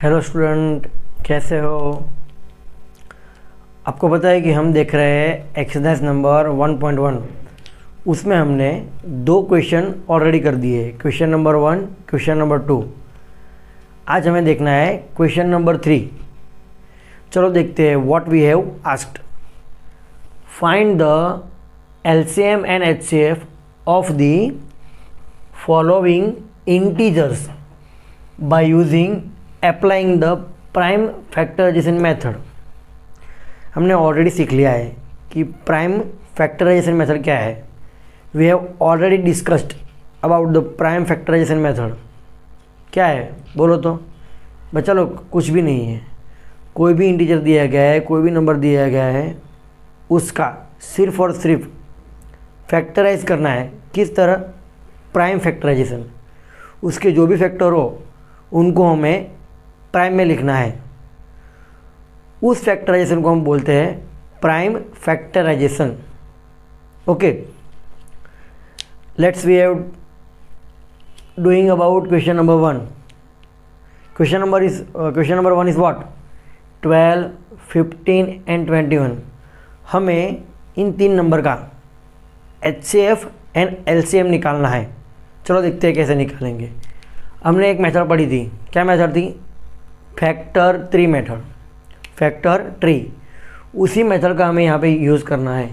Hello student, कैसे हो। आपको पता है कि हम देख रहे हैं एक्सरसाइज नंबर 1.1। उसमें हमने दो क्वेश्चन ऑलरेडी कर दिए, क्वेश्चन नंबर 1, क्वेश्चन नंबर 2। आज हमें देखना है क्वेश्चन नंबर 3। चलो देखते हैं what we have asked. Find the LCM and HCF of the following integers by using applying the prime factorisation method. हमने ऑलरेडी सीख लिया है कि प्राइम फैक्टराइजेशन मेथड क्या है। We have already discussed about the prime factorisation method. क्या है बोलो तो। बच्चा लोग कुछ भी नहीं है। कोई भी इंटीजर दिया गया है, कोई भी नंबर दिया गया है, उसका सिर्फ और सिर्फ फैक्टराइज करना है। किस तरह? Prime factorisation. उसके जो भी फैक्टर हो उनको हमें प्राइम में लिखना है। उस फैक्टराइजेशन को हम बोलते हैं prime factorisation. Okay, let's we have doing about question number 1। Question number 1 is what? 12, 15 and 21। हमें इन तीन नंबर का HCF एंड LCM निकालना है। चलो देखते हैं कैसे निकालेंगे। हमने एक मेथड पढ़ी थी। क्या मेथड थी? Factor tree method. Factor tree, उसी मेथड का हमें यहाँ पे यूज़ करना है।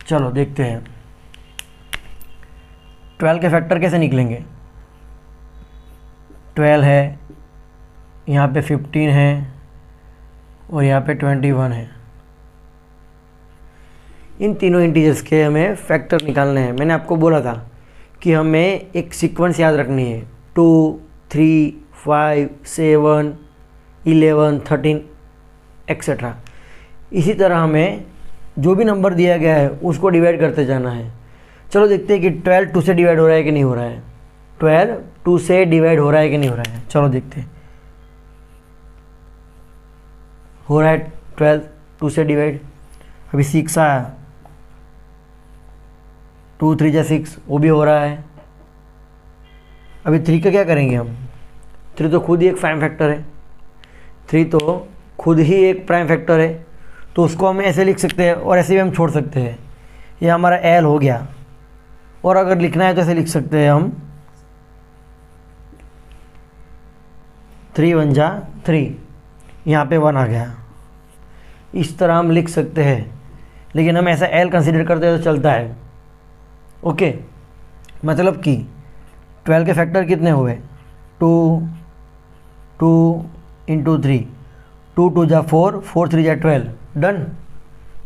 चलो देखते हैं 12 के फैक्टर कैसे निकलेंगे। 12 है, यहाँ पे 15 है और यहाँ पे 21 है। इन तीनों इंटीजर्स के हमें फैक्टर निकालने हैं। मैंने आपको बोला था कि हमें एक सीक्वेंस याद रखनी है, 2, 3, 5, 7, 11, 13 एक्सेट्रा। इसी तरह हमें जो भी नंबर दिया गया है उसको डिवाइड करते जाना है। चलो देखते हैं कि 12 2 से डिवाइड हो रहा है कि नहीं हो रहा है। 12 2 से डिवाइड हो रहा है कि नहीं हो रहा है। चलो देखते हैं। हो रहा है 12 2 से डिवाइड। अभी 6 आया, 2 3 जा 6, वो भी हो रहा है। अभी 3 का क्या करेंगे हम? 3 तो खुद ही एक प्राइम फैक्टर है। 3 तो खुद ही एक प्राइम फैक्टर है, तो उसको हम ऐसे लिख सकते हैं और ऐसे भी हम छोड़ सकते हैं। ये हमारा L हो गया। और अगर लिखना है तो ऐसे लिख सकते हैं हम 3 1 जा 3, यहाँ पे 1 आ गया। इस तरह हम लिख सकते हैं, लेकिन हम ऐसा L कंसिडर करते हैं तो चलता है। ओके, मतलब कि 12 के फैक्टर कितने हुए? 2 2 इंटू 3, 2 2 जा 4, 4 3 जा 12। डन।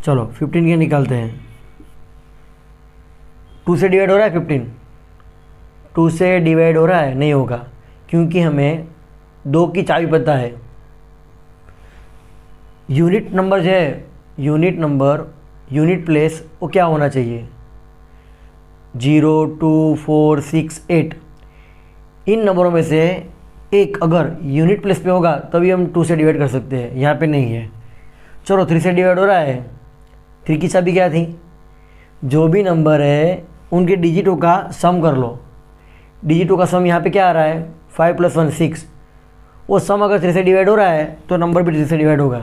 चलो 15 के निकालते हैं। 2 से डिवाइड हो रहा है 15? 2 से डिवाइड हो रहा है? नहीं होगा, क्योंकि हमें 2 की चाबी पता है। यूनिट नंबर जो है, यूनिट नंबर, यूनिट प्लेस, वो क्या होना चाहिए? 0 2 4 6 8। इन नंबरों में से एक अगर यूनिट प्लेस पे होगा तभी हम 2 से डिवाइड कर सकते हैं। यहाँ पे नहीं है। चलो 3 से डिवाइड हो रहा है। 3 की चाबी क्या थी? जो भी नंबर है उनके डिजिटों का सम कर लो। डिजिटों का सम यहाँ पे क्या आ रहा है? 5 + 1 6। वो सम अगर 3 से डिवाइड हो रहा है तो नंबर भी 3 से डिवाइड होगा।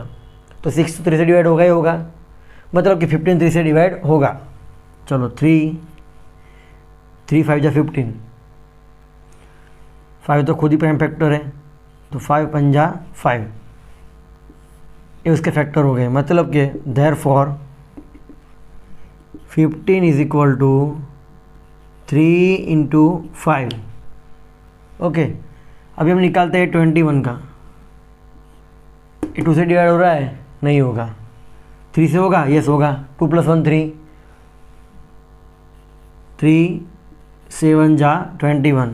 तो 6 तो 3 से डिवाइड होगा ही होगा, मतलब कि 15 3 से डिवाइड होगा। चलो 3 5 जा 15। 5 तो खुद ही प्राइम फैक्टर है, तो 5 5 जा 5, ये उसके फैक्टर हो गए। मतलब कि therefore 15 is equal to 3 into 5। Okay, अभी हम निकालते हैं 21 का। ये 2 से डिवाइड हो रहा है? नहीं होगा। 3 से होगा? यस होगा। 2 + 1 3, 3 7 जा 21,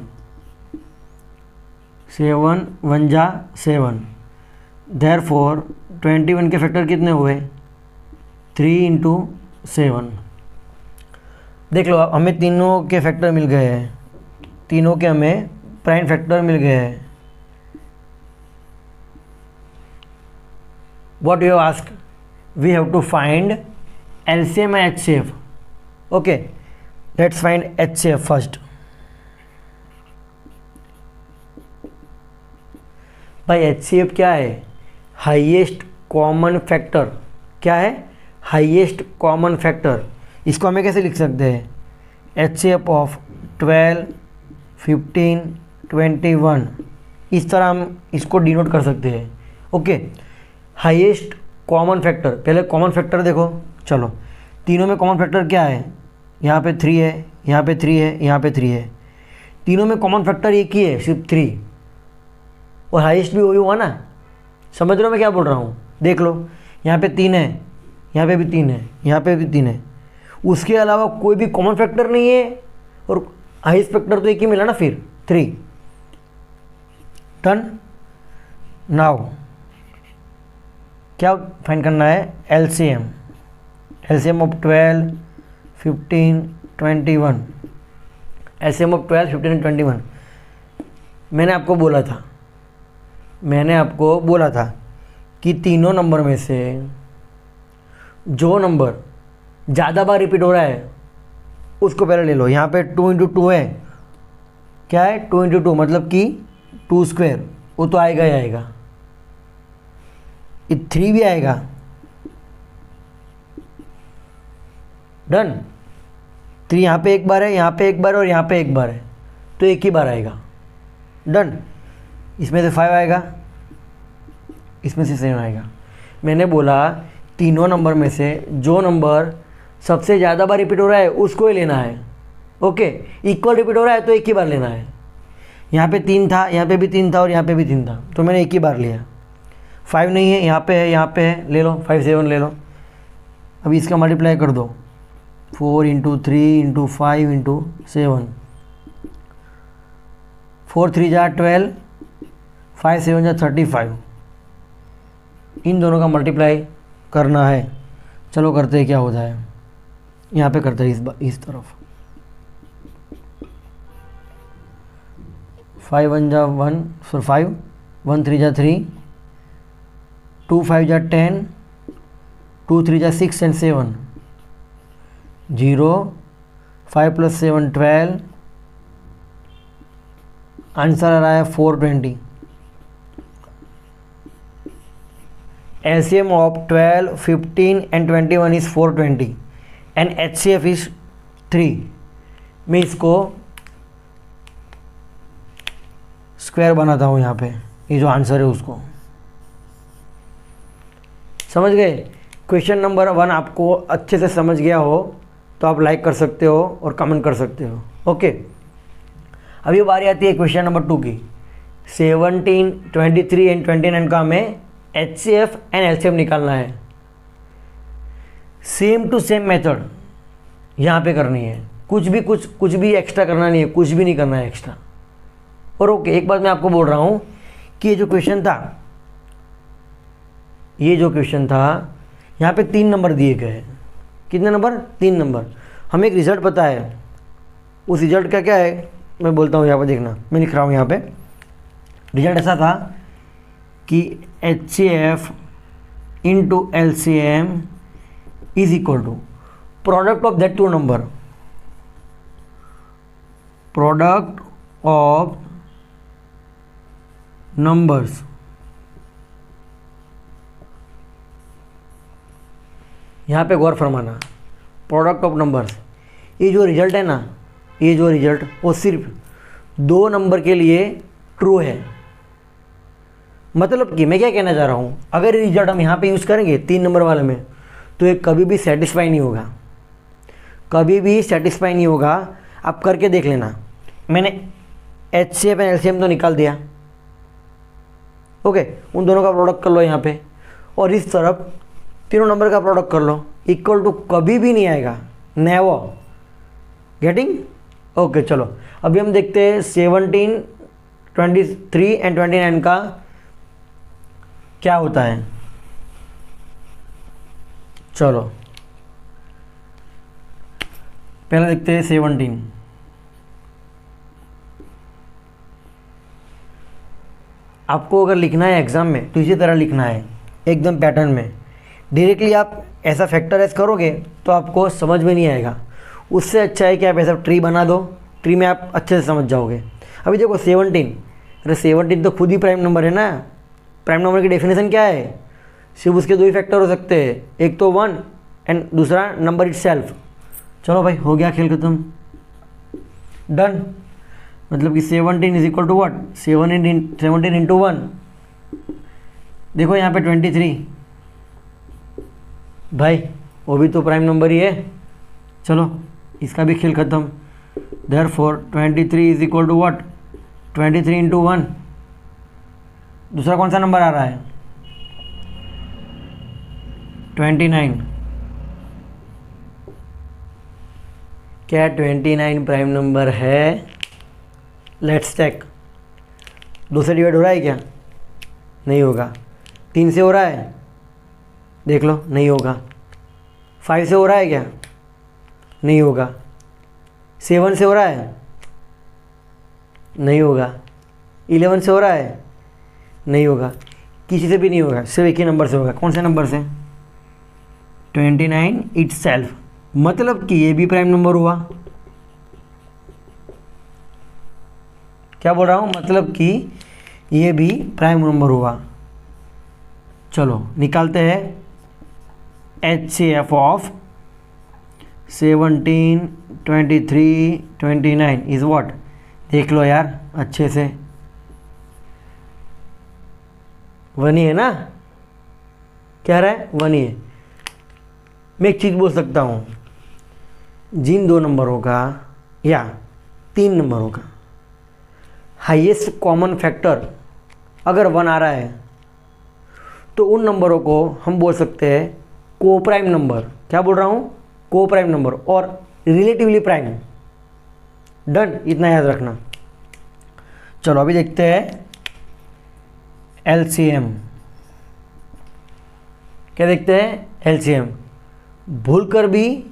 7 1 जा 7। देयरफॉर 21 के फैक्टर कितने हुए? 3 इंटू 7। देख लो, हमें तीनों के फैक्टर मिल गए हैं। तीनों के हमें प्राइम फैक्टर मिल गए हैं। What you ask? We have to find LCM and HCF. Okay, let's find HCF first. भाई HCF क्या है? Highest common factor. क्या है? Highest common factor. इसको हमें कैसे लिख सकते हैं? HCF ऑफ 12, 15, 21, इस तरह हम इसको डिनोट कर सकते हैं। ओके, हाईएस्ट कॉमन फैक्टर, पहले कॉमन फैक्टर देखो। चलो, तीनों में कॉमन फैक्टर क्या है? यहाँ पे 3 है, यहाँ पे 3 है, यहाँ पे 3 है। तीनों में कॉमन फैक्टर एक ही है, सिर्फ 3, और हाईएस्ट भी वही हुआ ना। समझ रहे हो मैं क्या बोल रहा हूँ? देख लो, यहाँ पे 3 है, यहाँ पे भी 3 है, यहाँ पे भी 3 है, उसके अलावा कोई भी कॉमन फैक्टर नहीं है, और हाईएस्ट फैक्टर तो एक ही मिला ना फिर, 3। डन। नाउ क्या फाइंड करना है? LCM। LCM of 12, 15, 21। LCM of 12, 15 and 21। मैंने आपको बोला था कि तीनों नंबर में से जो नंबर ज़्यादा बार रिपीट हो रहा है उसको पहले ले लो। यहाँ पे 2 × 2 है। क्या है? 2 × 2 मतलब कि 2 स्क्वायर, वो तो आएगा ही आएगा। ये 3 भी आएगा। डन। 3 यहाँ पे एक बार है, यहाँ पे एक बार है, और यहाँ पे एक बार है, तो एक ही बार आएगा। डन। इसमें से 5 आएगा, इसमें से 7 आएगा। मैंने बोला तीनों नंबर में से जो नंबर सबसे ज़्यादा बार रिपीट हो रहा है उसको ही लेना है। ओके, इक्वल रिपीट हो रहा है तो एक ही बार लेना है। यहाँ पे 3 था, यहाँ पे भी 3 था, और यहाँ पे भी 3 था, तो मैंने एक ही बार लिया। 5 नहीं है, यहाँ पे है, यहाँ पे है, ले लो 5, 7 ले लो। अभी इसका मल्टीप्लाई कर दो, 4 × 3 × 5 × 7, 4 3 जा 12, 5 7 जा 35। इन दोनों का मल्टीप्लाई करना है। चलो करते हैं, क्या होता है। यहाँ पे करते हैं इस तरफ। 5 1 जा 1, 5, 1 3 जा 3, 2 5 जा 10, 2 3 जा 6 एंड 7, 0, 5 + 7 12। आंसर आ रहा है 420। LCM of 12, 15 and 21 is 420 and HCF is 3। मैं इसको स्क्वायर बनाता हूँ यहाँ पे, ये जो आंसर है उसको। समझ गए? क्वेश्चन नंबर 1 आपको अच्छे से समझ गया हो तो आप लाइक कर सकते हो और कमेंट कर सकते हो। ओके, अभी बारी आती है क्वेश्चन नंबर 2 की। 17, 23 एंड 29 का हमें HCF एंड LCM निकालना है। सेम टू सेम मेथड यहाँ पे करनी है। कुछ भी एक्स्ट्रा करना नहीं है, कुछ भी नहीं करना है एक्स्ट्रा। और ओके, एक बात मैं आपको बोल रहा हूँ कि ये जो क्वेश्चन था यहाँ पे 3 नंबर दिए गए हैं। कितने नंबर? 3 नंबर। हमें एक रिजल्ट पता है, उस रिजल्ट का क्या है मैं बोलता हूँ। यहाँ पर देखना, मैं लिख रहा हूँ यहाँ पे। रिजल्ट ऐसा था कि HCF × LCM is equal to product of that 2 number, product of numbers यहाँ पे गौर फरमाना, प्रोडक्ट ऑफ नंबर्स। ये जो रिजल्ट है ना, ये जो रिजल्ट वो सिर्फ 2 नंबर के लिए ट्रू है। मतलब कि मैं क्या कहना चाह रहा हूँ, अगर ये रिजल्ट हम यहाँ पे यूज़ करेंगे 3 नंबर वाले में, तो ये कभी भी सेटिस्फाई नहीं होगा, कभी भी सेटिस्फाई नहीं होगा। आप करके देख लेना। मैंने HCF एंड LCM तो निकाल दिया। ओके, उन दोनों का प्रोडक्ट कर लो यहाँ पे, और इस तरफ तीनों नंबर का प्रोडक्ट कर लो। इक्वल टू कभी भी नहीं आएगा, नेवर। गेटिंग? ओके, चलो अभी हम देखते हैं 17, 23 एंड 29 का क्या होता है। चलो पहले देखते हैं 17। आपको अगर लिखना है एग्ज़ाम में तो इसी तरह लिखना है, एकदम पैटर्न में। डायरेक्टली आप ऐसा फैक्टराइज करोगे तो आपको समझ में नहीं आएगा। उससे अच्छा है कि आप ऐसा ट्री बना दो, ट्री में आप अच्छे से समझ जाओगे। अभी देखो 17, अरे 17 तो खुद ही प्राइम नंबर है ना, प्राइम नंबर की डेफिनेशन क्या है? सिर्फ उसके दो ही फैक्टर हो सकते हैं, एक तो 1 एंड दूसरा नंबर इटसेल्फ। चलो भाई, हो गया खेल खत्म, डन। मतलब कि 17 is equal to what? 17 into 1। देखो यहाँ पे 23 भाई, वो भी तो प्राइम नंबर ही है। चलो इसका भी खेल खत्म। Therefore 23 is equal to what? 23 into 1। दूसरा कौन सा नंबर आ रहा है? 29। क्या 29 प्राइम नंबर है? Let's check. 2 से डिवाइड हो रहा है क्या? नहीं होगा। 3 से हो रहा है? देख लो, नहीं होगा। 5 से हो रहा है क्या? नहीं होगा। 7 से हो रहा है? नहीं होगा। 11 से हो रहा है? नहीं होगा। किसी से भी नहीं होगा, सिर्फ एक ही नंबर से होगा। कौन से नंबर से? 29 इटसेल्फ। मतलब कि ये भी प्राइम नंबर हुआ। क्या बोल रहा हूँ? मतलब कि ये भी प्राइम नंबर हुआ। चलो निकालते हैं HCF ऑफ 17, 23, 29 इज व्हाट? देख लो यार अच्छे से, 1 ही है ना? क्या रहा है? 1 ही है। मैं एक चीज़ बोल सकता हूँ, जिन 2 नंबरों का या 3 नंबरों का हाईएस्ट कॉमन फैक्टर अगर 1 आ रहा है तो उन नंबरों को हम बोल सकते हैं को प्राइम नंबर। क्या बोल रहा हूँ? को प्राइम नंबर और रिलेटिवली प्राइम। डन, इतना याद रखना। चलो अभी देखते हैं LCM। क्या देखते हैं? LCM। भूलकर भी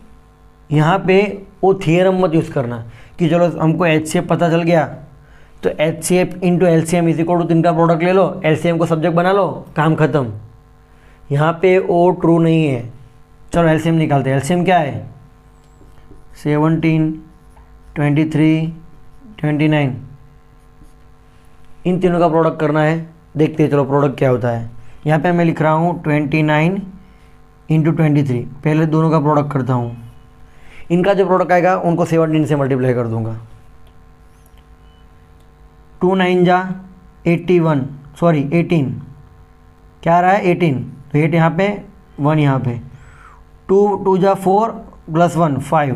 यहाँ पे वो थियरम मत यूज़ करना कि चलो हमको HCF पता चल गया तो HCF into LCM is equal to 3 का प्रोडक्ट ले लो, LCM को सब्जेक्ट बना लो, काम खत्म। यहाँ पे वो ट्रू नहीं है। चलो LCM निकालते हैं। LCM क्या है? 17, 23, 29, इन तीनों का प्रोडक्ट करना है। देखते हैं चलो प्रोडक्ट क्या होता है। यहाँ पे मैं लिख रहा हूँ 29 इंटू 23। पहले दोनों का प्रोडक्ट करता हूँ। इनका जो प्रोडक्ट आएगा उनको 17 से मल्टीप्लाई कर दूंगा। 2 9 जा 81, सॉरी 18। क्या आ रहा है? 18। तो 8 यहाँ पे, 1 यहाँ पे। 2 2 जा 4 प्लस 1 5।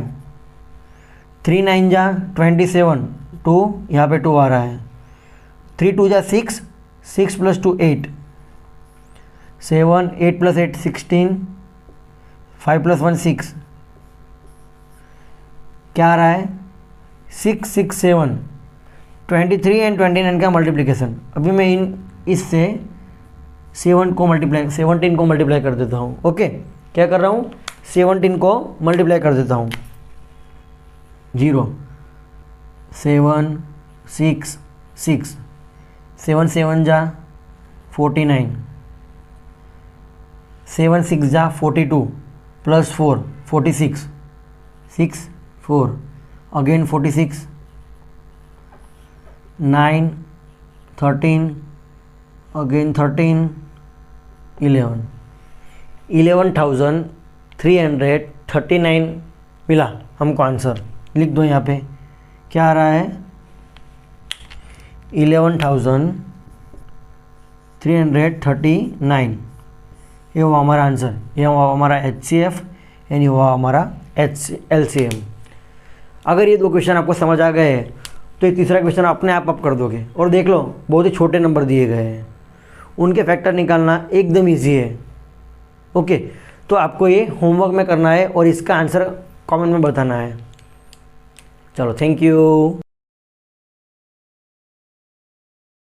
3 9 जा 27, 2 यहाँ पे 2 आ रहा है। 3 2 जा 6, 6 प्लस 2 8, 7 8 प्लस 8 16, 5 प्लस 1 6। क्या आ रहा है? 6 6 7। 23 एंड 29 का मल्टीप्लिकेशन। अभी मैं इससे 17 को मल्टीप्लाई कर देता हूँ। ओके, क्या कर रहा हूँ? 17 को मल्टीप्लाई कर देता हूँ। 0 7 6 6, 7 7 जा 49, 7 6 जा 42 प्लस 4 46, 6 4 अगेन 46, 9 13 अगेन 13, 11,339 मिला हमको आंसर। लिख दो यहाँ पे क्या आ रहा है? 11,339। ये हुआ हमारा आंसर, ये हुआ हमारा HCF यानी हुआ हमारा LCM। अगर ये 2 क्वेश्चन आपको समझ आ गए तो ये तीसरा क्वेश्चन अपने आप कर दोगे। और देख लो बहुत ही छोटे नंबर दिए गए हैं, उनके फैक्टर निकालना एकदम ईजी है। ओके, तो आपको ये होमवर्क में करना है और इसका आंसर कमेंट में बताना है। चलो थैंक यू।